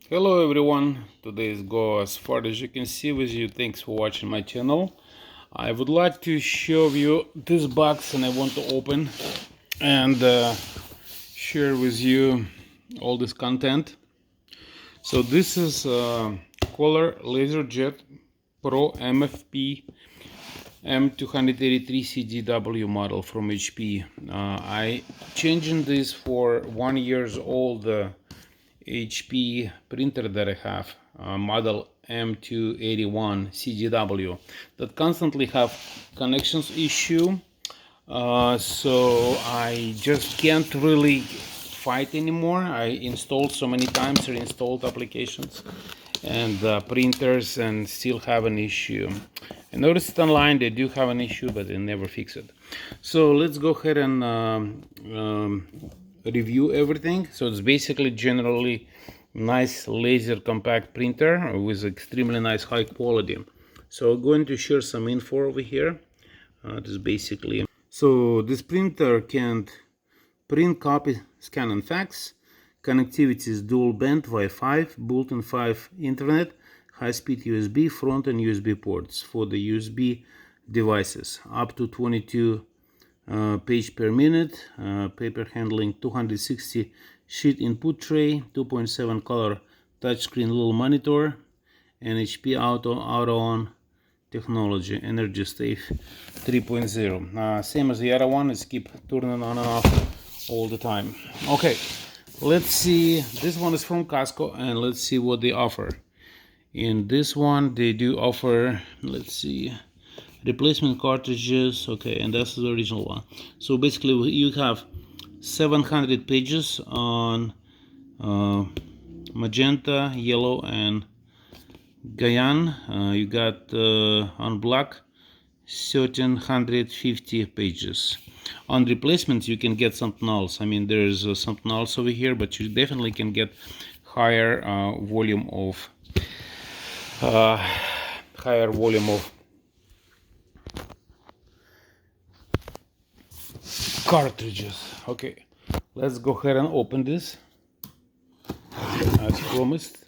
Hello everyone, today's go as far as you can see with you. Thanks for watching my channel. I would like to show you this box and I want to open and share with you all this content. So this is Color LaserJet Pro MFP M283fdw model from HP. I changing this for 1 years old HP printer that I have, model M281fdw, that constantly have connections issue. So I just can't really fight anymore. I installed so many times, reinstalled applications and printers and still have an issue. I noticed online they do have an issue, but they never fix it. So let's go ahead and review everything. So it's basically generally nice laser compact printer with extremely nice high quality. So I'm going to share some info over here. This basically, so this printer can print, copy, scan and fax. Connectivity is dual band Wi-Fi, built-in 5 Internet, high-speed USB, front and USB ports for the USB devices, up to 22 page per minute, paper handling, 260 sheet input tray, 2.7 color touchscreen little monitor, and HP auto on technology, energy safe 3.0. Same as the other one, it's keep turning on and off all the time. Okay, let's see. This one is from Costco, and let's see what they offer. In this one, they do offer, let's see, replacement cartridges. Okay, and that's the original one. So basically, you have 700 pages on magenta, yellow, and cyan. You got on black 1350 pages. On replacements, you can get something else. I mean, there's something else over here, but you definitely can get higher volume of cartridges. Okay, let's go ahead and open this as promised,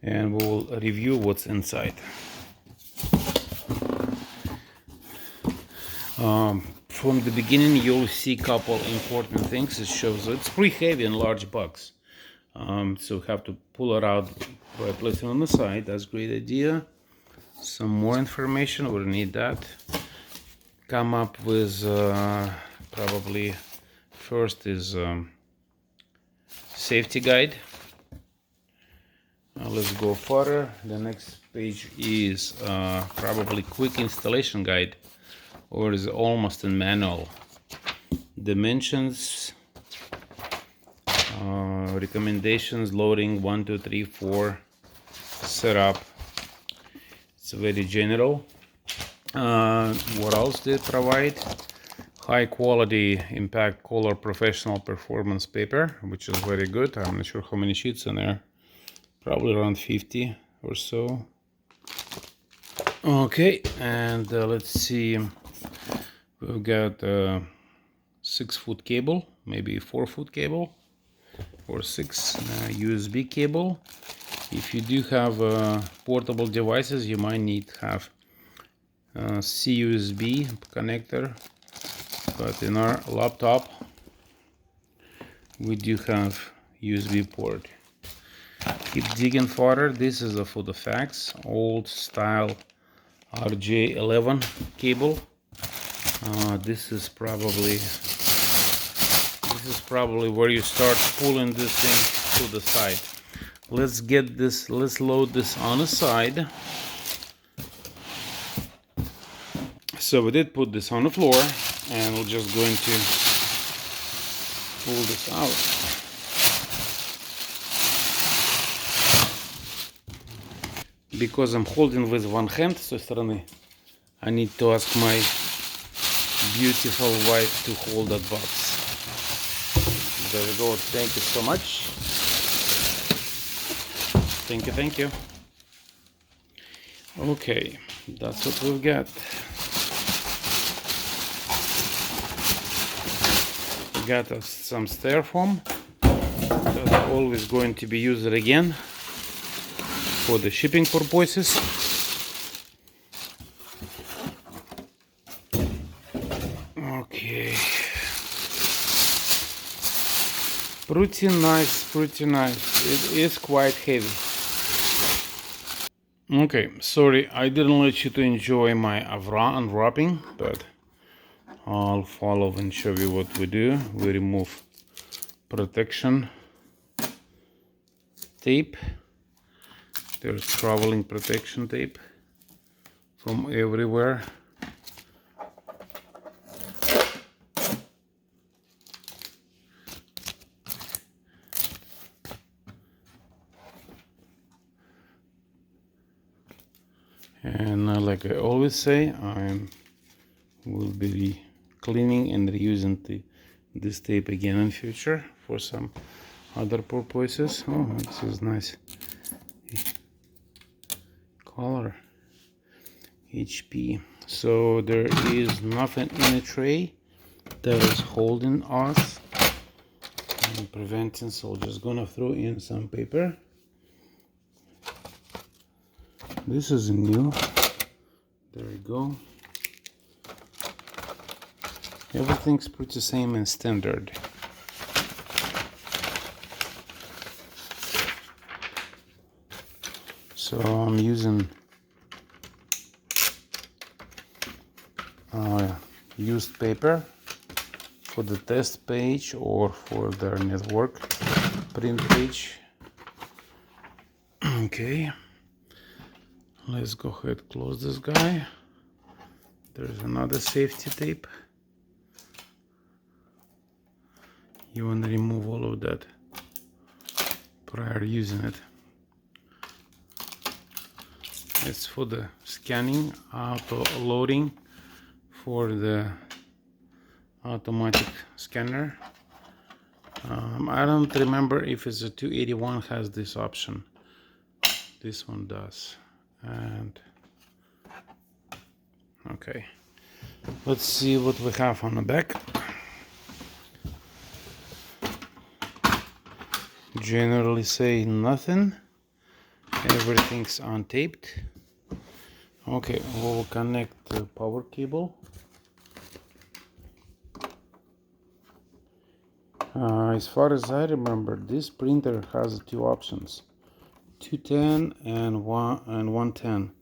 and we will review what's inside. From the beginning, you'll see a couple important things. It shows it's pretty heavy and large box, so have to pull it out by placing it on the side. That's a great idea. Some more information, we'll need that. Come up with probably first is safety guide. Let's go further. The next page is probably quick installation guide, or is almost a manual. Dimensions, recommendations, loading 1 2 3 4, setup. It's very general. What else they provide? High quality impact color professional performance paper, which is very good. I'm not sure how many sheets in there, probably around 50 or so. Okay, and let's see, we've got a 6-foot cable, maybe 4-foot cable, or 6 USB cable. If you do have portable devices, you might need to have CUSB connector, but in our laptop we do have USB port. Keep digging further. This is for the fax, old style RJ11 cable. This is probably where you start pulling this thing to the side. Let's get this, let's load this on the side. So we did put this on the floor, and we're just going to pull this out. Because I'm holding with one hand с той стороны, I need to ask my beautiful wife to hold that box. There we go. Thank you so much. Thank you, thank you. Okay, that's what we've got. We got some styrofoam. always going to be used again for the shipping purposes. Okay. Pretty nice, pretty nice. It is quite heavy. Okay, sorry, I didn't let you to enjoy my unwrapping, but I'll follow and show you what we do. We remove protection tape. There's traveling protection tape from everywhere. And like I always say, I will be cleaning and reusing this tape again in future for some other purposes. Oh, this is nice color. HP. So there is nothing in the tray that is holding us and preventing, so just gonna throw in some paper. This is new. There we go. Everything's pretty same and standard. So I'm using used paper for the test page or for their network print page. Okay, let's go ahead, close this guy. There's another safety tape. You want to remove all of that prior using it. It's for the scanning, auto loading for the automatic scanner. I don't remember if it's a 281 has this option. This one does. And okay, let's see what we have on the back. Generally say nothing. Everything's untaped. Okay, we'll connect the power cable. As far as I remember, this printer has two options, 210 and 110.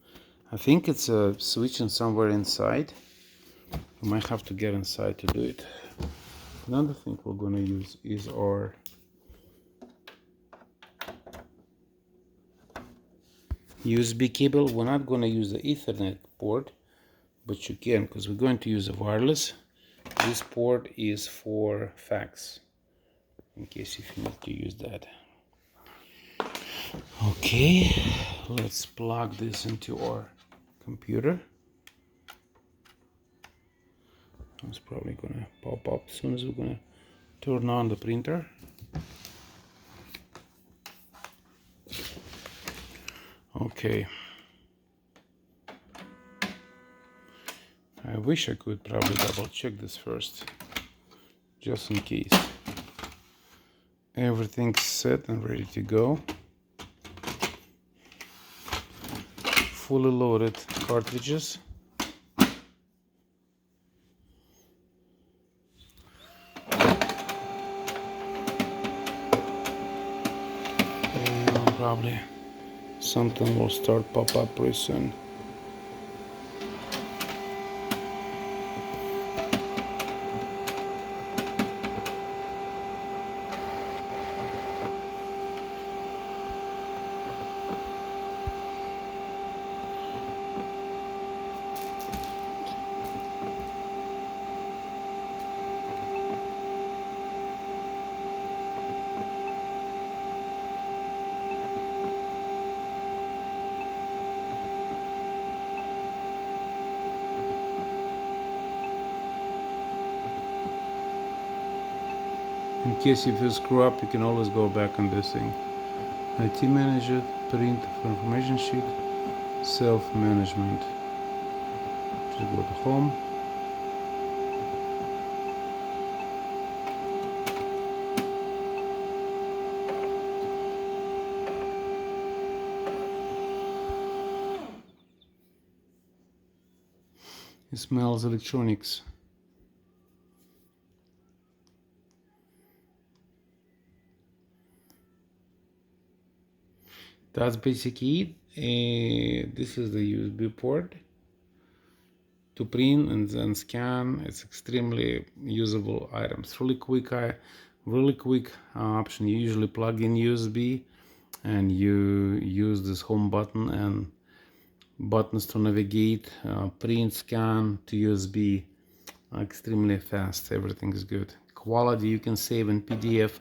I think it's switching somewhere inside. You might have to get inside to do it. Another thing we're going to use is our USB cable. We're not going to use the Ethernet port, but you can, because we're going to use a wireless. This port is for fax, in case if you need to use that. Okay, let's plug this into our computer. It's probably gonna pop up as soon as we're gonna turn on the printer. Okay, I wish I could probably double check this first, just in case. Everything's set and ready to go. Fully loaded cartridges. And probably something will start pop up pretty soon. In case if you screw up, you can always go back on this thing. IT manager, print for information sheet, self-management. Just go to home. It smells electronics. That's basically it. This is the USB port to print and then scan. It's extremely usable items. Really quick option. You usually plug in USB and you use this home button and buttons to navigate, print, scan to USB. Extremely fast. Everything is good. Quality you can save in PDF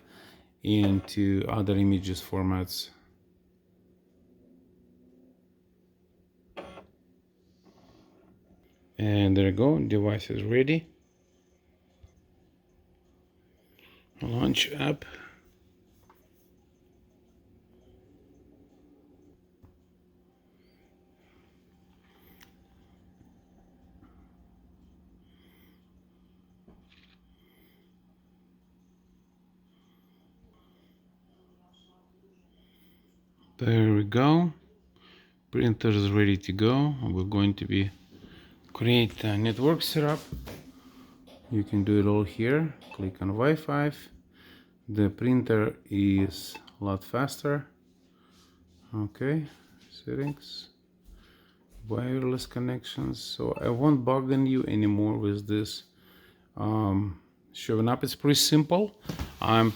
into other images formats. And there you go, device is ready. Launch app. There we go. Printer is ready to go. We're going to be create a network setup. You can do it all here. Click on Wi-Fi. The printer is a lot faster. Okay, settings, wireless connections. So I won't bug on you anymore with this showing up. It's pretty simple. I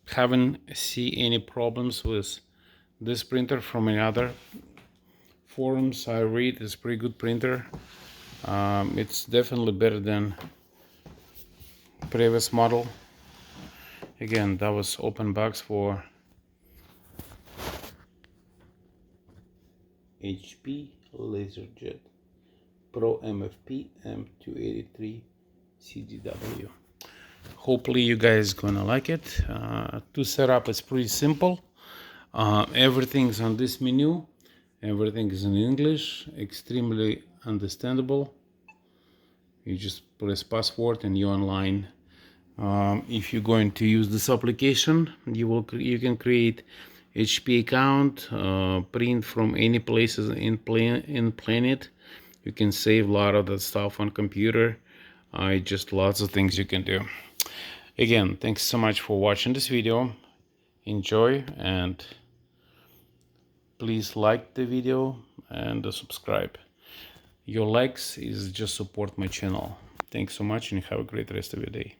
haven't seen any problems with this printer from any other forums I read. It's a pretty good printer. It's definitely better than previous model. Again, that was open box for HP LaserJet Pro MFP M283fdw. Hopefully you guys gonna like it. To set up is pretty simple. Everything's on this menu. Everything is in English, extremely understandable. You just press password and you're online. If you're going to use this application, you can create HP account, print from any places in planet. You can save a lot of that stuff on computer. Just lots of things you can do. Again, thanks so much for watching this video. Enjoy, and please like the video and subscribe. Your likes is just support my channel. Thanks so much and have a great rest of your day.